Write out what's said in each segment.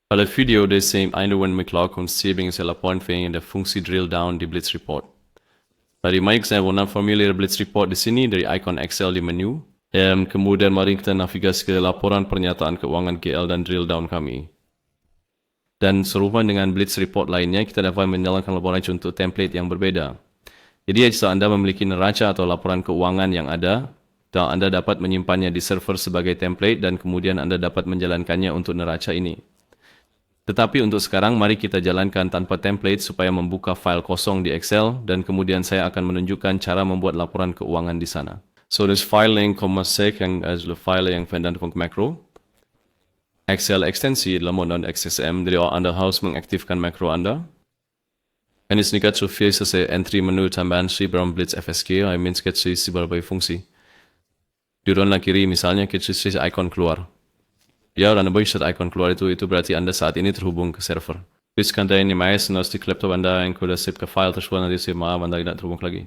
Pada video det same eindewen McLaughlin saving sela point feng the fungsi drill down di Blitz report. Dari Mike saya warna familiar Blitz report di sini dari icon Excel di menu. Kemudian mari kita navigasi ke laporan pernyataan keuangan GL dan drill down kami. Dan serupa dengan Blitz report lainnya, kita dapat menjalankan laporan untuk template yang berbeda. Jadi jika Anda memiliki neraca atau laporan keuangan yang ada, dan Anda dapat menyimpannya di server sebagai template dan kemudian Anda dapat menjalankannya untuk neraca ini. Tetapi untuk sekarang, mari kita jalankan tanpa template supaya membuka file kosong di Excel dan kemudian saya akan menunjukkan cara membuat laporan keuangan di sana. So, this file yang sec yang adalah file yang vendan funk macro. Excel ekstensi adalah modal XSM, jadi Anda harus mengaktifkan makro Anda. Dan di sini kita bisa entry menu tambahan si dalam Blitz FSG, I mean kita si berbagai fungsi. Di ruang kiri misalnya kita si icon keluar. Ya, dan saat icon keluar itu berarti Anda saat ini terhubung ke server. Please contain ini mais, di laptop Anda yang sudah save ke file tersebut nanti saya maaf Anda tidak terhubung lagi.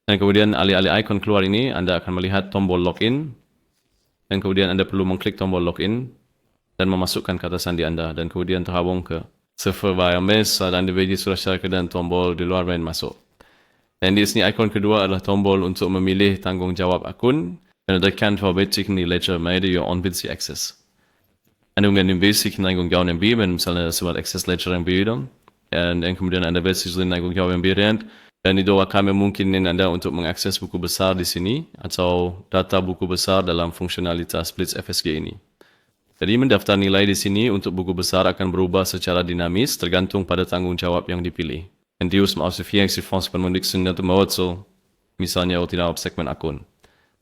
Dan kemudian alih-alih icon keluar ini, Anda akan melihat tombol login. Dan kemudian Anda perlu mengklik tombol login dan memasukkan kata sandi Anda dan kemudian terhubung ke server wireless dan DVD sudah share dan tombol di luar main masuk. Dan di sini icon kedua adalah tombol untuk memilih tanggung jawab akun dan ada kan verbetik di ledger made your on busy access. Anda mungkin basic tanggung jawab yang biru, misalnya sebuah access ledger yang biru, dan kemudian Anda basic tanggung jawab yang biru, dan itu akan memungkinkan Anda untuk mengakses buku besar di sini atau data buku besar dalam fungsionalitas Blitz FSG ini. Jadi mendaftar nilai di sini untuk buku besar akan berubah secara dinamis tergantung pada tanggung jawab yang dipilih. En dius mausifierings penmundik senjata mawatso, misalnya tidak segmen akun.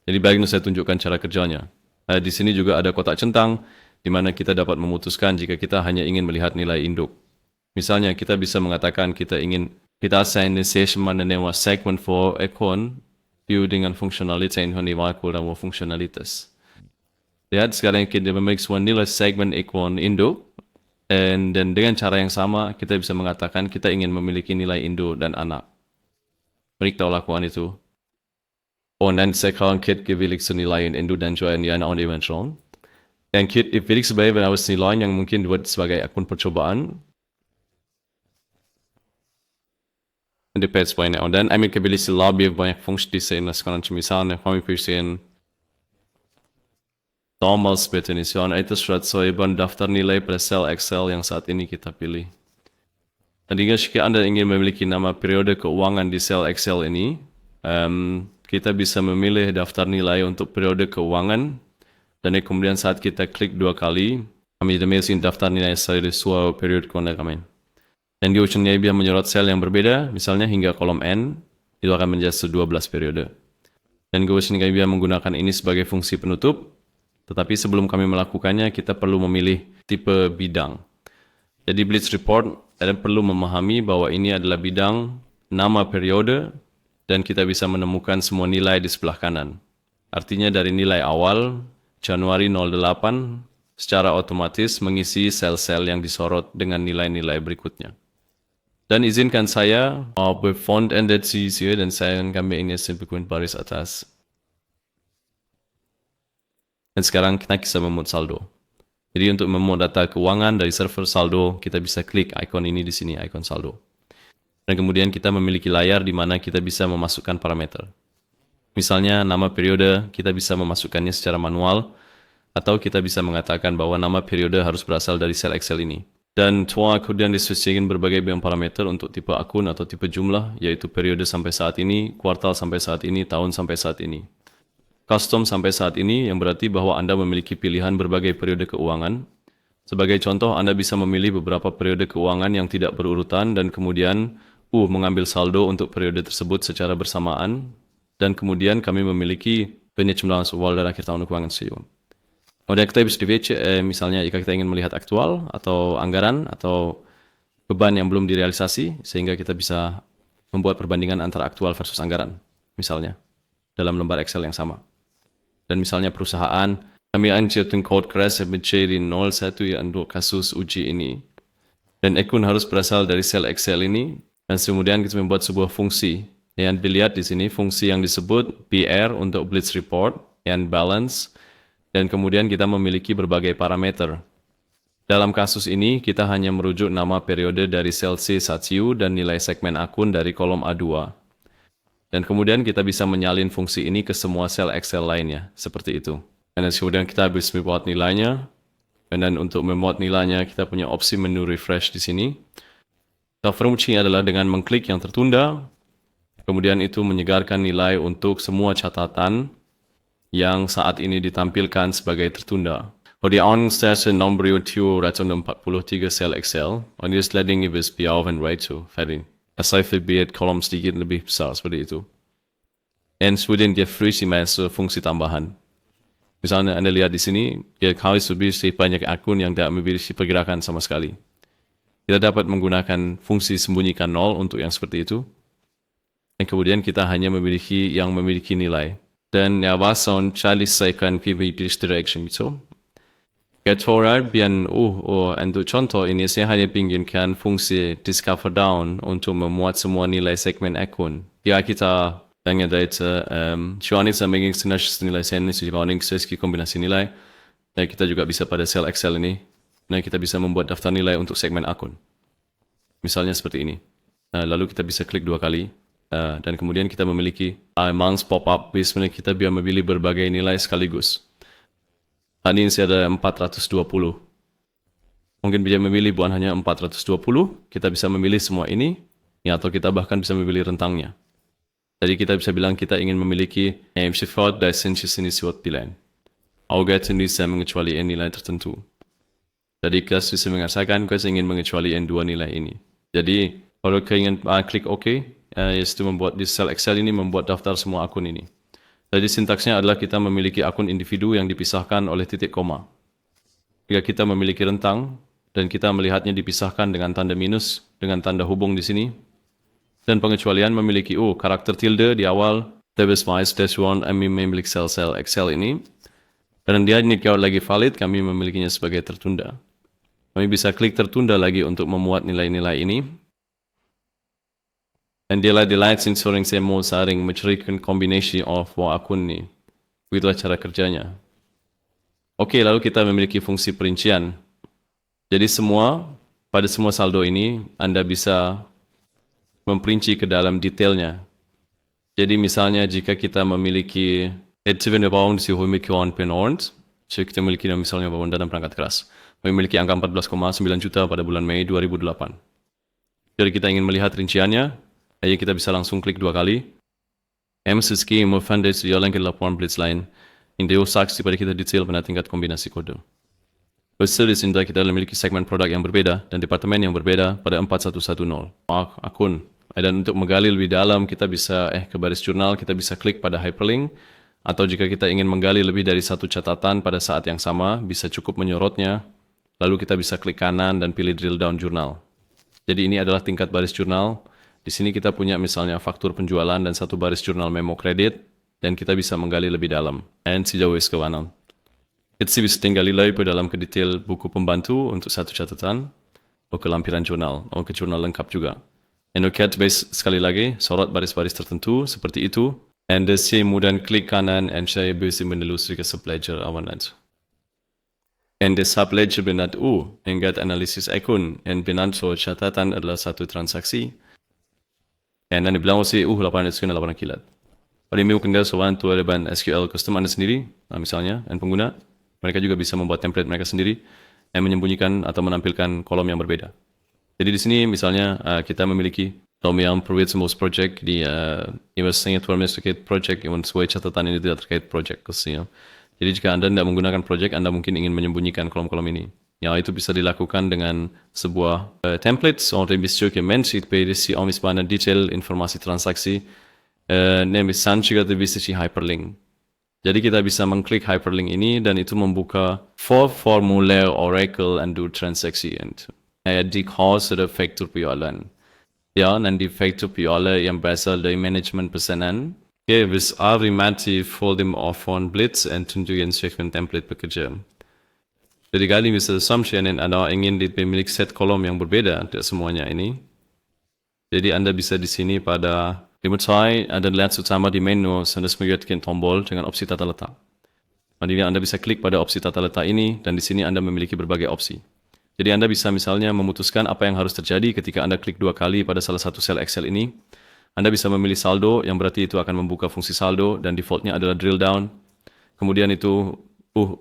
Jadi baiknya saya tunjukkan cara kerjanya. Di sini juga ada kotak centang, di mana kita dapat memutuskan jika kita hanya ingin melihat nilai induk. Misalnya kita bisa mengatakan kita assign mana nama segment for akun view dengan fungsionalitas yang diwakil dalam fungsionalitas. Lihat sekarang kita memiliki sebuah nilai segmen akun induk, dan dengan cara yang sama kita bisa mengatakan kita ingin memiliki nilai induk dan anak. Mari kita lakukan itu. Dan sekarang kita memiliki nilai induk dan juga nilai anak dimension. Dan kita pilih sebagai nilai yang mungkin buat sebagai akun percobaan. Di page poinnya. Dan kami pilih lebih banyak fungsi di sini. Sekarang misalnya kami pilih normal definition itu sudah sesuai daftar nilai pada sel Excel yang saat ini kita pilih. Dan jika Anda ingin memiliki nama periode keuangan di sel Excel ini, kita bisa memilih daftar nilai untuk periode keuangan. Dan kemudian saat kita klik 2 kali, kami memiliki daftar nilai dari suatu periode keuangan kami. Dan di ujungnya dia menyorot sel yang berbeda, misalnya hingga kolom N, itu akan menjadi 12 periode. Dan kemudian kami menggunakan ini sebagai fungsi penutup, tetapi sebelum kami melakukannya, kita perlu memilih tipe bidang. Jadi Blitz Report, Anda perlu memahami bahwa ini adalah bidang nama periode, dan kita bisa menemukan semua nilai di sebelah kanan. Artinya dari nilai awal, Januari 08, secara otomatis mengisi sel-sel yang disorot dengan nilai-nilai berikutnya. Dan izinkan saya font ended sih dan saya kami ingin simpulkan baris atas. Dan sekarang kita bisa memuat saldo. Jadi untuk memuat data keuangan dari server saldo, kita bisa klik ikon ini di sini, ikon saldo. Dan kemudian kita memiliki layar di mana kita bisa memasukkan parameter. Misalnya nama periode kita bisa memasukkannya secara manual, atau kita bisa mengatakan bahwa nama periode harus berasal dari sel Excel ini. Dan kemudian disesuaikan berbagai parameter untuk tipe akun atau tipe jumlah, yaitu periode sampai saat ini, kuartal sampai saat ini, tahun sampai saat ini. Custom sampai saat ini yang berarti bahwa Anda memiliki pilihan berbagai periode keuangan. Sebagai contoh, Anda bisa memilih beberapa periode keuangan yang tidak berurutan dan kemudian mengambil saldo untuk periode tersebut secara bersamaan. Dan kemudian kami memiliki penjumlahan awal dan akhir tahun keuangan SEO. Kemudian kita bisa divide, misalnya jika kita ingin melihat aktual atau anggaran atau beban yang belum direalisasi, sehingga kita bisa membuat perbandingan antara aktual versus anggaran, misalnya, dalam lembar Excel yang sama. Dan misalnya perusahaan, kami menciptakan code crash menjadi 01 ya untuk kasus uji ini. Dan akun harus berasal dari sel Excel ini, dan kemudian kita membuat sebuah fungsi. Yang dilihat di sini, fungsi yang disebut BR untuk Blitz Report, and balance, dan kemudian kita memiliki berbagai parameter. Dalam kasus ini, kita hanya merujuk nama periode dari sel C1 dan nilai segmen akun dari kolom A2. Dan kemudian kita bisa menyalin fungsi ini ke semua sel Excel lainnya, seperti itu. Dan kemudian kita bisa membuat nilainya. Dan untuk membuat nilainya, kita punya opsi menu refresh di sini. Fungsi adalah dengan mengklik yang tertunda, kemudian itu menyegarkan nilai untuk semua catatan yang saat ini ditampilkan sebagai tertunda. Och det anstörs en nombre 243 sel Excel och det slädding ibis biav and right to färdig. Asal förbiet kolom sedikit lebih besar seperti itu. Dan kemudian dia free masuk fungsi tambahan. Misalnya Anda lihat di sini, dia harus lebih banyak akun yang tidak memiliki pergerakan sama sekali. Kita dapat menggunakan fungsi sembunyikan 0 untuk yang seperti itu. Dan kemudian kita hanya memiliki yang memiliki nilai. Dan ya bahasa Charlie Saikan PVP Direction gitu. Kecuali bian untuk contoh ini saya hanya pinginkan fungsi discover down untuk memuat semua nilai segmen akun. Ya kita dengan data cuan ini saya menginginkan nilai segmen sebagai sesi kombinasi nilai. Dan kita juga bisa pada sel Excel ini. Nah, kita bisa membuat daftar nilai untuk segmen akun. Misalnya seperti ini. Lalu kita bisa klik 2 kali. Dan kemudian kita memiliki amounts pop-up. Biasanya kita bisa memilih berbagai nilai sekaligus. Tadi ini ada 420. Mungkin bisa memilih bukan hanya 420. Kita bisa memilih semua ini. Ya, atau kita bahkan bisa memilih rentangnya. Jadi kita bisa bilang kita ingin memiliki sifat dari sini suatu pilihan. Augat ini bisa mengecualikan nilai tertentu. Jadi kita bisa mengatakan kita ingin mengecualikan 2 nilai ini. Jadi kalau kita ingin klik OK, itu membuat di sel Excel ini membuat daftar semua akun ini. Jadi sintaksnya adalah kita memiliki akun individu yang dipisahkan oleh titik koma. Jika kita memiliki rentang dan kita melihatnya dipisahkan dengan tanda minus, dengan tanda hubung di sini. Dan pengecualian memiliki karakter tilde di awal, /-1 kami memiliki sel-sel Excel ini. Dan dia ini kalau lagi valid, kami memilikinya sebagai tertunda. Kami bisa klik tertunda lagi untuk memuat nilai-nilai ini. Dan dia dilihat sering saya mau saring mencarikan kombinasi of akun ini. Begitulah cara kerjanya. Oke, lalu kita memiliki fungsi perincian. Jadi pada semua saldo ini, Anda bisa memperinci ke dalam detailnya. Jadi misalnya jika kita memiliki kita memiliki misalnya bangunan dan perangkat keras. Memiliki angka 14,9 juta pada bulan Mei 2008. Jadi kita ingin melihat rinciannya, ayo kita bisa langsung klik 2 kali. MSSK memfunded jalan ke laporan Blitzline. Ini saksi pada kita detail pada tingkat kombinasi kode. Besar di sini kita memiliki segmen produk yang berbeda dan departemen yang berbeda pada 4110. Akun. Dan untuk menggali lebih dalam, kita bisa ke baris jurnal, kita bisa klik pada hyperlink. Atau jika kita ingin menggali lebih dari satu catatan pada saat yang sama, bisa cukup menyorotnya. Lalu kita bisa klik kanan dan pilih drill down jurnal. Jadi ini adalah tingkat baris jurnal. Di sini kita punya misalnya faktur penjualan dan satu baris jurnal memo kredit. Dan kita bisa menggali lebih dalam. Dan sejauh ke kanan. Kita bisa tinggal lebih dalam ke detail buku pembantu untuk satu catatan. Atau ke lampiran jurnal. Atau ke jurnal lengkap juga. Dan sekali lagi, sorot baris-baris tertentu seperti itu. Dan saya kemudian klik kanan dan saya bisa menelusuri ke subledger awanan. Dan di subledger benat ingat analisis akun dan benat so catatan adalah satu transaksi. Dan dibilang laporan SQL laporan kilat. Pada mungkin dia soal tu ada SQL custom Anda sendiri, misalnya, dan pengguna. Mereka juga bisa membuat template mereka sendiri yang menyembunyikan atau menampilkan kolom yang berbeda. Jadi di sini misalnya kita memiliki yang provides most project di investing terkait project yang sesuai catatan ini tidak terkait project khususnya. Jadi jika Anda tidak menggunakan project, Anda mungkin ingin menyembunyikan kolom-kolom ini. Ya, itu bisa dilakukan dengan sebuah template atau bisa dokumen yang berisi banyak detail informasi transaksi. Bisa juga bisa hyperlink. Jadi kita bisa mengklik hyperlink ini dan itu membuka formulir Oracle and do transaksi. Di cost ada faktur penjualan. Ya, nanti faktur penjualan yang berasal dari manajemen pesanan. Bis mati folding off on Blitz and tunjukkan segmen template bekerja. Jadi kali bisa assumption yang Anda ingin memiliki set kolom yang berbeda untuk semuanya ini. Jadi Anda bisa di sini pada remote side, Anda lihat utama di menu, Anda melihatkan tombol dengan opsi tata letak. Jadi Anda bisa klik pada opsi tata letak ini dan di sini Anda memiliki berbagai opsi. Jadi Anda bisa misalnya memutuskan apa yang harus terjadi ketika Anda klik 2 kali pada salah satu sel Excel ini. Anda bisa memilih saldo, yang berarti itu akan membuka fungsi saldo, dan defaultnya adalah drill down. Kemudian itu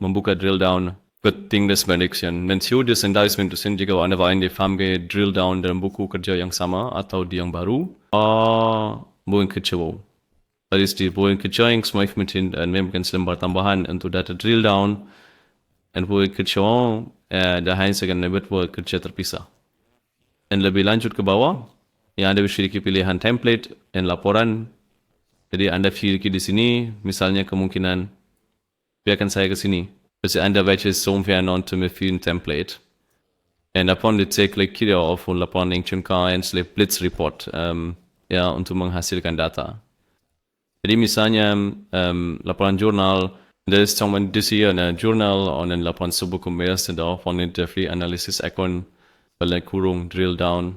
membuka drill down ke Tingdes Prediction. Mensio des Investment sind jika Anda ingin difahami drill down dalam buku kerja yang sama atau di yang baru. Bukan kecewa. Tadi di buku kerja yang semua mesin dan memang selembar tambahan untuk data drill down. Dan buku kerja dah hanya segan nebet buku kerja terpisah. Dan lebih lanjut ke bawah, yang Anda memiliki pilihan template dan laporan. Jadi Anda memiliki di sini, misalnya kemungkinan, biarkan saya ke sini. Jadi Anda baca somewhere non to memiliki template. Dan upon klik kiri auf und laporan yang cungka and slip blitz report, untuk menghasilkan data. Jadi misalnya laporan jurnal, das ist zum Beispiel ein Journal und ein laporan sebuah komers und auch von der Free Analysis Icon, kurung drill down.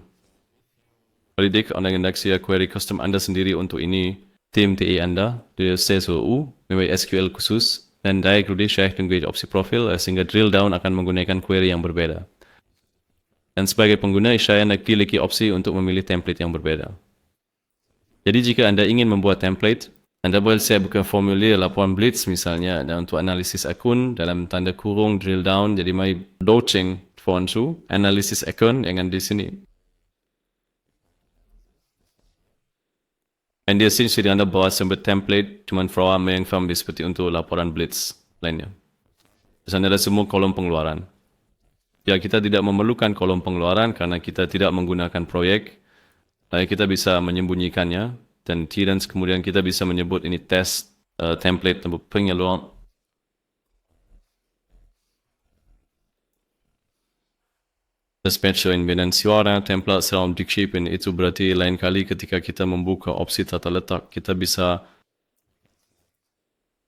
Validik und ein Indexia Query Custom Anda sendiri untuk ini tim TE Anda di CSOU memiliki SQL khusus dan diagram share dengan opsi profil sehingga drill down akan menggunakan query yang berbeda. Dan sebagai pengguna saya pilih opsi untuk memilih template yang berbeda. Jadi jika Anda ingin membuat template, Anda boleh buka formulir laporan Blitz misalnya dan untuk analisis akun dalam tanda kurung drill down, jadi mai doching fonsu analisis akun yang di sini. Dan di sini sudah Anda bawa sebuah template cuman program yang faham seperti untuk laporan Blitz lainnya. Di sana ada semua kolom pengeluaran. Ya, kita tidak memerlukan kolom pengeluaran karena kita tidak menggunakan proyek. Kita bisa menyembunyikannya dan kemudian kita bisa menyebut ini test template untuk pengeluaran. Dispatcher in Benensiora template seram dikshipin itu berarti lain kali ketika kita membuka opsi tata letak kita bisa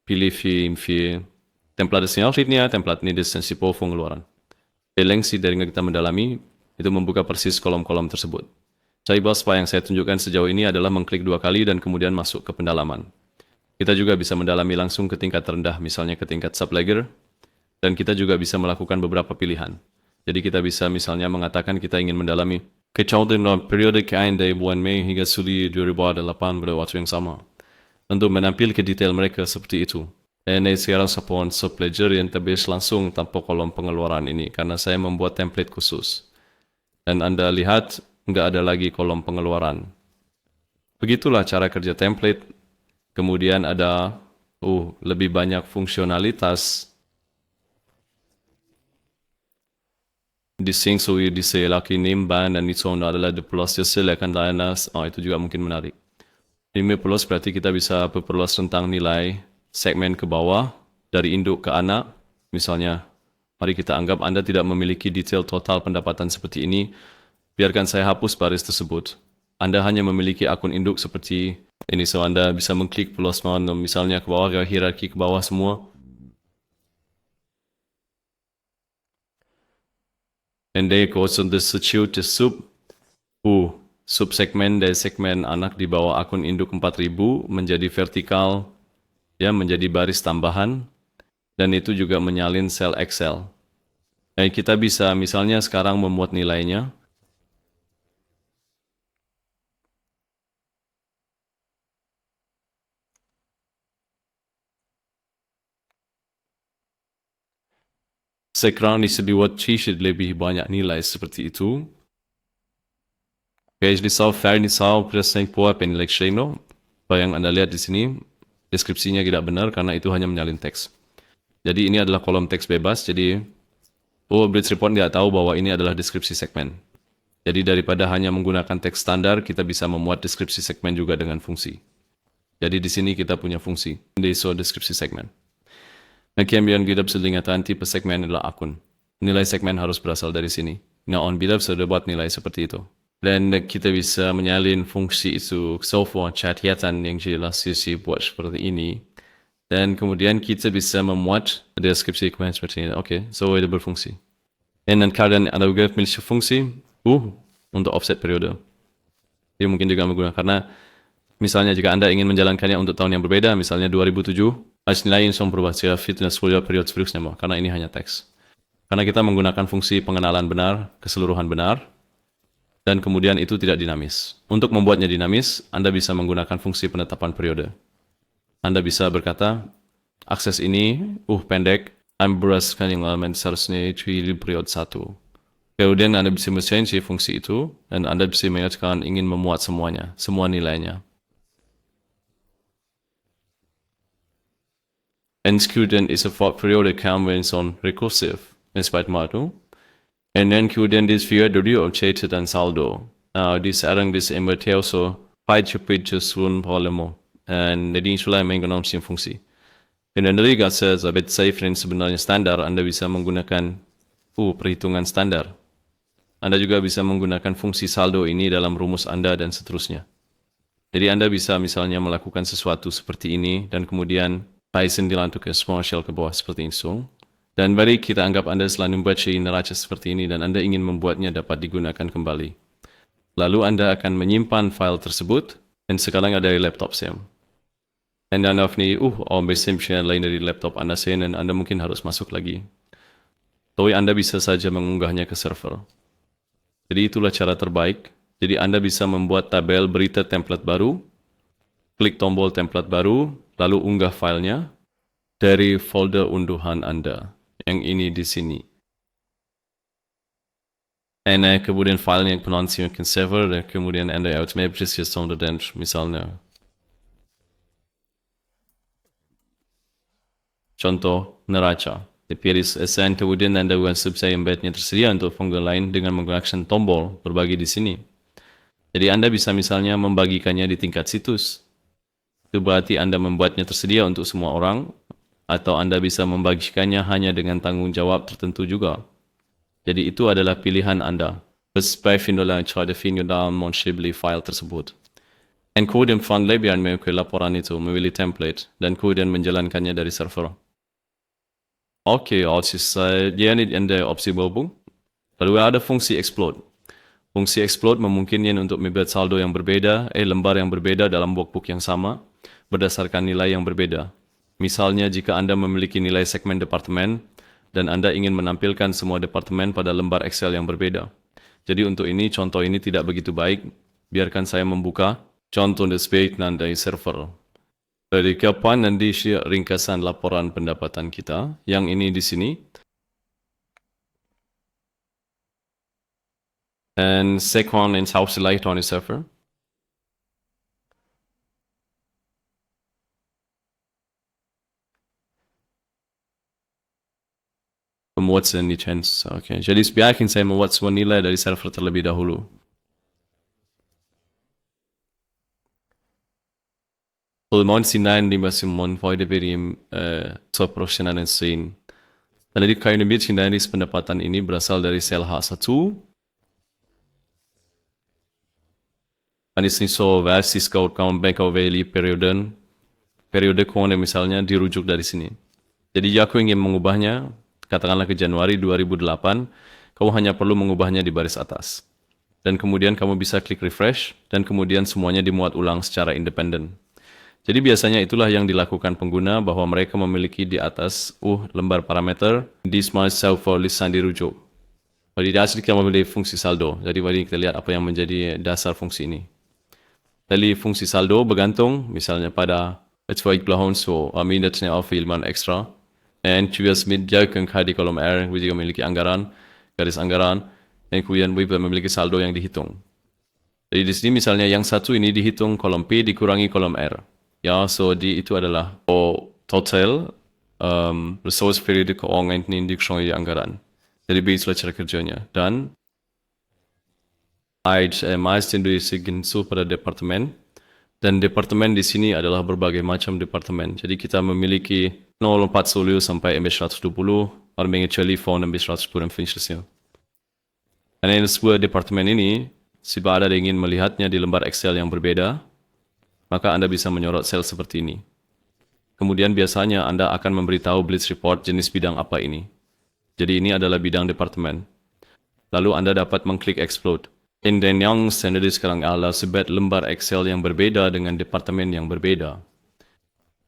pilih template senyalnya template ini desensi pengeluaran. Lengsi dari kita mendalami itu membuka persis kolom-kolom tersebut. Apa yang saya tunjukkan sejauh ini adalah mengklik 2 kali dan kemudian masuk ke pendalaman. Kita juga bisa mendalami langsung ke tingkat rendah, misalnya ke tingkat subledger, dan kita juga bisa melakukan beberapa pilihan. Jadi kita bisa misalnya mengatakan kita ingin mendalami kecautan dalam periode kain dari bulan Mei hingga Juli 2008 pada waktu yang sama. Untuk menampilkan detail mereka seperti itu. Dan sekarang sapon subledger yang terbit langsung tanpa kolom pengeluaran ini, karena saya membuat template khusus. Dan Anda lihat, nggak ada lagi kolom pengeluaran. Begitulah cara kerja template. Kemudian ada lebih banyak fungsionalitas. Disingso di laki nimban dan itu adalah the plus silakan danas. Itu juga mungkin menarik. Ini plus berarti kita bisa berperluas tentang nilai segmen ke bawah dari induk ke anak. Misalnya, mari kita anggap Anda tidak memiliki detail total pendapatan seperti ini. Biarkan saya hapus baris tersebut. Anda hanya memiliki akun induk seperti ini, so Anda bisa mengklik plus misalnya ke bawah, ke hierarki ke bawah semua. And they goes on the subsegmen dari segmen anak di bawah akun induk 4000 menjadi vertikal, ya menjadi baris tambahan, dan itu juga menyalin sel Excel. Kita bisa misalnya sekarang membuat nilainya. Sekarang disediakan t-shirt lebih banyak nilai seperti itu. Jadi färdig present på penilai Shino. Apa yang Anda lihat di sini, deskripsinya tidak benar karena itu hanya menyalin teks. Jadi ini adalah kolom teks bebas. Jadi Blitz Report tidak tahu bahwa ini adalah deskripsi segmen. Jadi daripada hanya menggunakan teks standar, kita bisa memuat deskripsi segmen juga dengan fungsi. Jadi di sini kita punya fungsi. Ini deskripsi segmen. Kemudian kita bisa lihat tipe segmen adalah akun. Nilai segmen harus berasal dari sini. Nah, on kita bisa buat nilai seperti itu. Dan kita bisa menyalin fungsi itu software catatan yang jelas sisi buat seperti ini. Dan kemudian kita bisa memuat deskripsi segmen seperti ini. Oke, so itu berfungsi. Dan kadang ada juga milih fungsi untuk offset periode. Ini mungkin juga menggunakan karena misalnya jika Anda ingin menjalankannya untuk tahun yang berbeda, misalnya 2007, harus nilai yang berubah secara fitness folio periode sebelumnya, karena ini hanya teks. Karena kita menggunakan fungsi pengenalan benar, keseluruhan benar, dan kemudian itu tidak dinamis. Untuk membuatnya dinamis, Anda bisa menggunakan fungsi penetapan periode. Anda bisa berkata, akses ini, pendek, I'm berdasarkan yang elemen seharusnya itu di periode 1. Kemudian Anda bisa menchange fungsi itu, dan Anda bisa menyatakan ingin memuat semuanya, semua nilainya. And kemudian is a periode convention recursive, inspired matu. And then kemudian this period object dan saldo. Di sekarang this emertel so pai cepet sun polemo. And jadi itulah yang menggunakan fungsi. Dan dari gasa bed safe dan sebenarnya standar, Anda bisa menggunakan perhitungan standar. Anda juga bisa menggunakan fungsi saldo ini dalam rumus Anda dan seterusnya. Jadi Anda bisa misalnya melakukan sesuatu seperti ini dan kemudian Python dilantuk ke small shell ke bawah seperti itu. Dan mari kita anggap Anda selalu membaca neraca seperti ini dan Anda ingin membuatnya dapat digunakan kembali. Lalu Anda akan menyimpan file tersebut dan sekarang ada di laptop saya. Dan Anda ini, mesin lain dari laptop Anda saya dan Anda mungkin harus masuk lagi. Tapi Anda bisa saja mengunggahnya ke server. Jadi itulah cara terbaik. Jadi Anda bisa membuat tabel berita template baru, klik tombol template baru, lalu unggah filenya dari folder unduhan Anda. Yang ini di sini. Dan kemudian filenya yang penonton ke server dan kemudian Anda otomatis sonder dan misalnya. Contoh neraca. Dipilih SN kemudian Anda bukan subscribe embednya tersedia untuk function lain dengan menggunakan tombol berbagi di sini. Jadi Anda bisa misalnya membagikannya di tingkat situs. Itu berarti Anda membuatnya tersedia untuk semua orang. Atau Anda bisa membagikannya hanya dengan tanggung jawab tertentu juga. Jadi itu adalah pilihan Anda. Berspesifiklah cara definisi dalam menshibli file tersebut. Dan kemudian lebih mengikuti laporan itu, memilih template, dan kemudian menjalankannya dari server. Oke, ini Anda opsi berhubung. Lalu ada fungsi explode. Fungsi explode memungkinkan untuk membuat saldo yang berbeda, lembar yang berbeda dalam workbook yang sama, berdasarkan nilai yang berbeda. Misalnya jika Anda memiliki nilai segmen departemen dan Anda ingin menampilkan semua departemen pada lembar Excel yang berbeda. Jadi untuk ini, contoh ini tidak begitu baik. Biarkan saya membuka contoh display dari server. Dari kapan nanti ringkasan laporan pendapatan kita. Yang ini di sini. And second in South Light on the server. Memuat sendiri chance. Oke. Jadi biarkan saya membuat semua nilai dari server terlebih dahulu. Mohon sinan di masih mohon void beri profesional scene. Dan jadi kain lebih dari pendapatan ini berasal dari sel H1. Anis ni so versi scout kaum bank of value periode kone misalnya dirujuk dari sini. Jadi aku ingin mengubahnya. Katakanlah ke Januari 2008, kamu hanya perlu mengubahnya di baris atas. Dan kemudian kamu bisa klik refresh, dan kemudian semuanya dimuat ulang secara independen. Jadi biasanya itulah yang dilakukan pengguna bahwa mereka memiliki di atas lembar parameter, di smart self for lisan dirujuk. Jadi di asli kita memiliki fungsi saldo. Jadi mari kita lihat apa yang menjadi dasar fungsi ini. Jadi fungsi saldo bergantung misalnya pada belahon so minutnya auf filman ekstra. Dan juga menjaga di kolom R, juga memiliki anggaran, garis anggaran, dan kemudian memiliki saldo yang dihitung. Jadi di sini misalnya yang satu ini dihitung kolom P dikurangi kolom R. Ya, so itu adalah total resource periode keuangan ini dikurangi anggaran. Jadi begitulah cara kerjanya. Dan meisten diisikan pada departemen. Dan departemen di sini adalah berbagai macam departemen. Jadi kita memiliki 040 sampai MB120, atau mengecuali phone MB110 dan finishnya. Dan di sebuah departemen ini, jika Anda ingin melihatnya di lembar Excel yang berbeda, maka Anda bisa menyorot sel seperti ini. Kemudian biasanya Anda akan memberitahu Blitz Report jenis bidang apa ini. Jadi ini adalah bidang departemen. Lalu Anda dapat mengklik Explode. Dan yang sendiri sekarang adalah sebuah lembar Excel yang berbeda dengan departemen yang berbeda.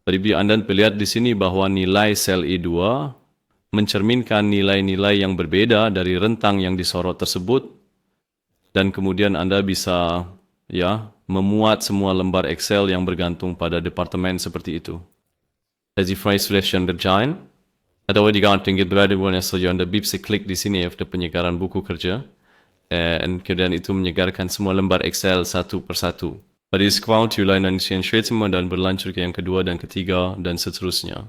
Jadi Anda lihat di sini bahwa nilai sel E2 mencerminkan nilai-nilai yang berbeda dari rentang yang disorot tersebut, dan kemudian Anda bisa memuat semua lembar Excel yang bergantung pada departemen seperti itu. As if isolation design, atau digantung berada boleh saja Anda bisa klik di sini ada penyegaran buku kerja, dan kemudian itu menyegarkan semua lembar Excel satu persatu. Pada sekarang layanan semua dan berlanjut ke yang kedua dan ketiga dan seterusnya.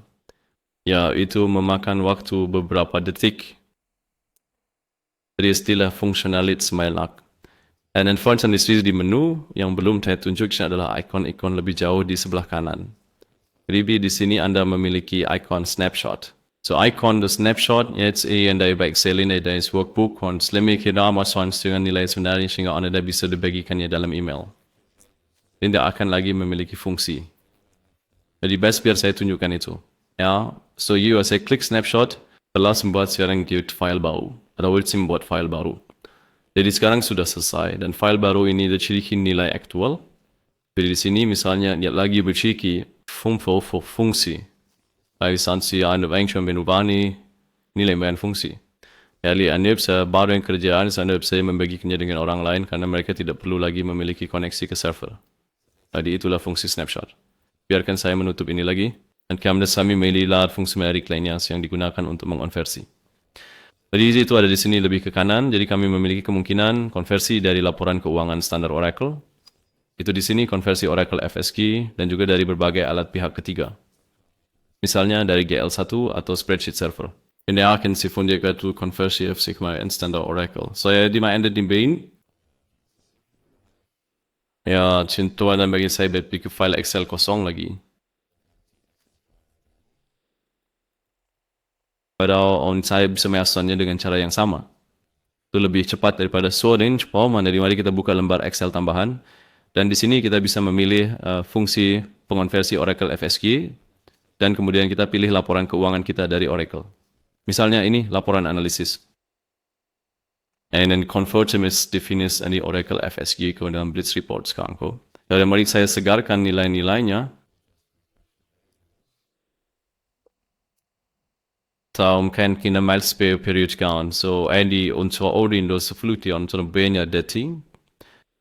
Ya, itu memakan waktu beberapa detik. Jadi istilah fungsionalis melak. Dan unfortunately di menu yang belum saya tunjukkan adalah ikon-ikon lebih jauh di sebelah kanan. Jadi di sini Anda memiliki ikon snapshot. So icon the snapshot jetzt yang dari Excel ini dari workbook und selama kita masuk dengan nilai sebenarnya sehingga Anda bisa dibagikannya dalam email. Tidak akan lagi memiliki fungsi. Jadi best biar saya tunjukkan itu. Ya, so saya klik snapshot, telah membuat sekarang file baru. Atau membuat file baru. Jadi sekarang sudah selesai dan file baru ini dicirikan nilai aktual. Jadi di sini misalnya lihat lagi berciri fungsi. Instansi Anda Bank Benubani nilai main fungsi. Jadi Anda bisa baru yang kerjaan, Anda bisa membagikannya dengan orang lain karena mereka tidak perlu lagi memiliki koneksi ke server. Jadi itulah fungsi snapshot. Biarkan saya menutup ini lagi. Dan kami memilih fungsi menarik lainnya yang digunakan untuk mengonversi. Jadi itu ada di sini lebih ke kanan. Jadi kami memiliki kemungkinan konversi dari laporan keuangan standar Oracle. Itu di sini konversi Oracle FSG dan juga dari berbagai alat pihak ketiga. Misalnya dari GL1 atau spreadsheet server. Ini akan sifundikan itu konversi FSG in standard Oracle. Saya di mana di Bain. Ya, cinta dan bagi saya berpikir file Excel kosong lagi. Padahal saya bisa mengasannya dengan cara yang sama. Itu lebih cepat daripada sorting, dari mari kita buka lembar Excel tambahan. Dan di sini kita bisa memilih fungsi pengonversi Oracle FSG. Dan kemudian kita pilih laporan keuangan kita dari Oracle. Misalnya ini laporan analisis. And then convert is definisi di Oracle FSG ke dalam Blitz Report sekarang. Dan mari saya segarkan nilai-nilainya. Kan kita milestone period kan. So ini untuk ordin dos fluti untuk banyak dating.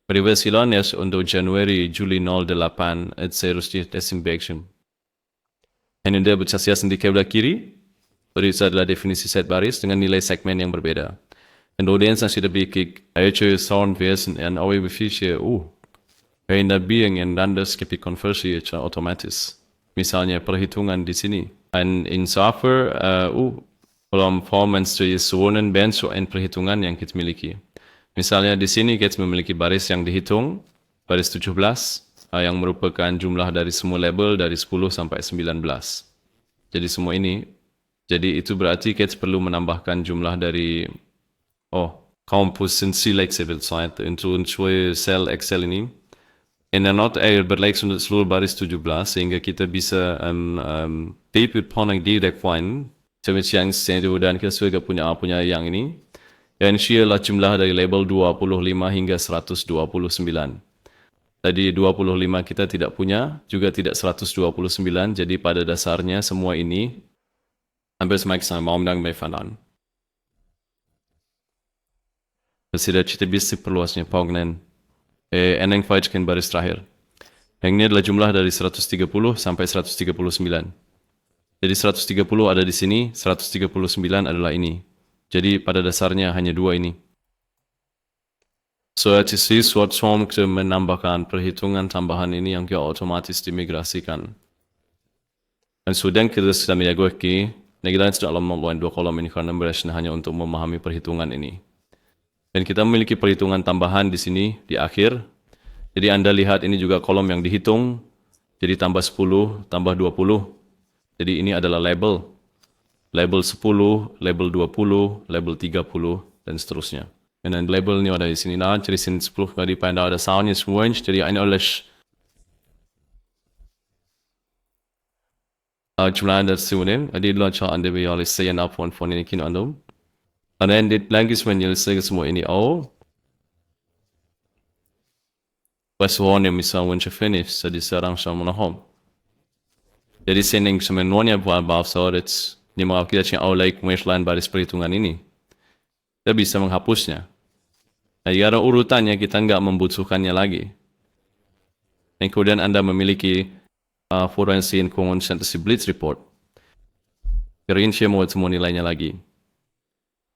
Perivasilan untuk Januari Juli 08 harus disinfection. Ini dia bercahaya di sebelah kiri. Itu adalah definisi set baris dengan nilai segmen yang berbeda. Dan audiens yang sudah bikin ayo sound version yang awal befische in der being and dann das gibt die konversi otomatis. Misalnya perhitungan di sini. Dan in software dalam performance dari zonen bentuk and perhitungan yang kita miliki. Misalnya di sini kita memiliki baris yang dihitung, baris 17 yang merupakan jumlah dari semua label dari 10 sampai 19. Jadi semua ini, jadi itu berarti kita perlu menambahkan jumlah dari composition level site untuk cell Excel ini. En dan not berleks untuk seluruh baris 17 sehingga kita bisa tape poneng direct point seperti yang saya dan kita juga punya yang ini. Dan shearlah jumlah dari label 25 hingga 129. Tadi 25 kita tidak punya, juga tidak 129, jadi pada dasarnya semua ini hampir semakin maumdang befanan. Sudah kita bisa perluasnya pognen. Eneng Fajkin baris terakhir. Yang ini adalah jumlah dari 130 sampai 139. Jadi 130 ada di sini, 139 adalah ini. Jadi pada dasarnya hanya dua ini. So at sisi suatu form kita menambahkan perhitungan tambahan ini yang kita otomatis dimigrasikan. Dan sudah kita sudah menjagoki, negara sudah dalam membuat dua kolom ini karena berasnya hanya untuk memahami perhitungan ini. Dan kita memiliki perhitungan tambahan di sini, di akhir. Jadi Anda lihat ini juga kolom yang dihitung. Jadi tambah 10, tambah 20. Jadi ini adalah label. Label 10, label 20, label 30, dan seterusnya. Dan label ini ada di sini. Nah, jadi sini 10 kali pada ada soundnya semua. Jadi ini oleh jumlah Anda semuanya. Jadi adalah cara Anda boleh saya napon phone ini kini Anda. And then the language menyelesaikan semua ini. Pas warna misalnya when finish, jadi sekarang sama home. Jadi sending semuanya buat bahasa it's Di mana kita cakap outline pengesalan baris perhitungan ini. Kita bisa menghapusnya. Nah, di arah urutannya kita nggak membutuhkannya lagi. Dan kemudian Anda memiliki forensic and consistency blitz report. Rinci mau semua nilainya lagi.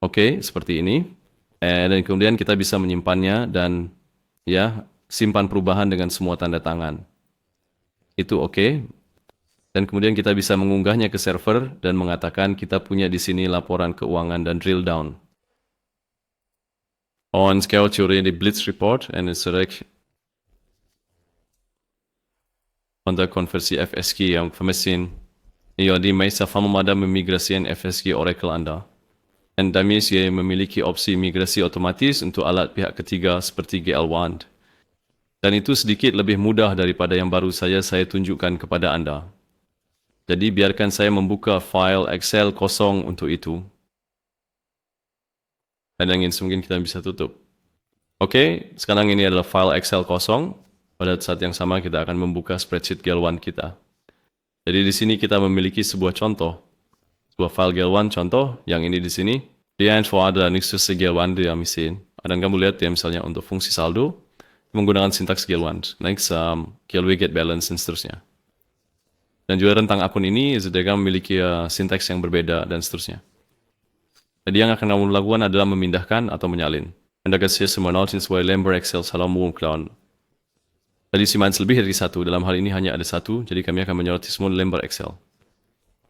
Oke, seperti ini. Dan kemudian kita bisa menyimpannya dan ya simpan perubahan dengan semua tanda tangan. Itu oke. Dan kemudian kita bisa mengunggahnya ke server dan mengatakan kita punya di sini laporan keuangan dan drill down. On scale theory the blitz report and select under konversi FSG yang mesin di masa famada memigrasikan FSG Oracle Anda. Dan Damis memiliki opsi migrasi otomatis untuk alat pihak ketiga seperti GL1. Dan itu sedikit lebih mudah daripada yang baru saya tunjukkan kepada Anda. Jadi biarkan saya membuka file Excel kosong untuk itu. Dan yang mungkin kita bisa tutup. Oke, sekarang ini adalah file Excel kosong. Pada saat yang sama kita akan membuka spreadsheet GL1 kita. Jadi di sini kita memiliki sebuah contoh. Sebuah file GL1 contoh, yang ini di sini. Dia info ada nexus GL1 dia mesin. Dan kamu lihat ya misalnya untuk fungsi saldo, menggunakan sintaks GL1. Next, GLW get balance dan seterusnya. Dan juga rentang akun ini, Zedega memiliki sintaks yang berbeda dan seterusnya. Jadi yang akan kamu lakukan adalah memindahkan atau menyalin. Anda kasih semua notes sesuai lembar Excel salam cloud. Tadi siman lebih dari satu, dalam hal ini hanya ada satu, jadi kami akan menyoroti semua lembar Excel.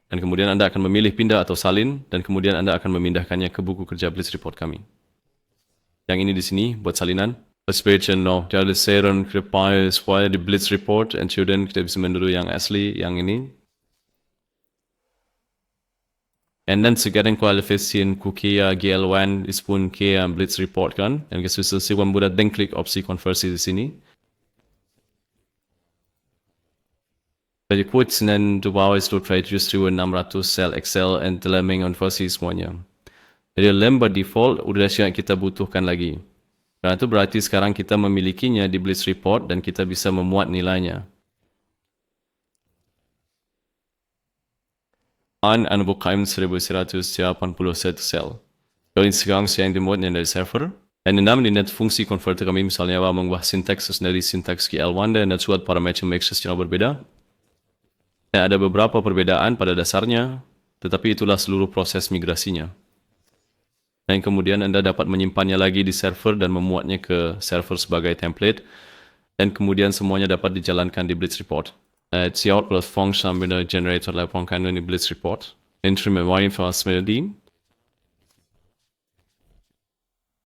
Dan kemudian Anda akan memilih pindah atau salin, dan kemudian Anda akan memindahkannya ke buku kerja Blitz Report kami. Yang ini di sini buat salinan. First page and now, dia ada serum kripal supaya di Blitz Report, and kemudian kita bisa menduru yang asli, yang ini. And then sekarang kualifikasiin kukia GL1 ispun kia Blitz Report kan, dan kita bisa siwan mudah dan klik opsi konversi di sini. Jadi quotes dan bawah itu trade justru 600 sel Excel and telah mengonversi semuanya. Jadi lembar default udah yang kita butuhkan lagi. Karena itu berarti sekarang kita memilikinya di Blitz Report dan kita bisa memuat nilainya. Bukan 1181 sel. Jadi sekarang saya yang dimuatnya dari server. Dan dalam net fungsi converter kami misalnya mengubah sintaks dari sintaks GL1 dan suatu parameter mixes yang berbeda. Ada beberapa perbedaan pada dasarnya, tetapi itulah seluruh proses migrasinya. Dan kemudian Anda dapat menyimpannya lagi di server dan memuatnya ke server sebagai template. Dan kemudian semuanya dapat dijalankan di Blitz Report. It's the output function with the generator laporan di Blitz Report. Interim and information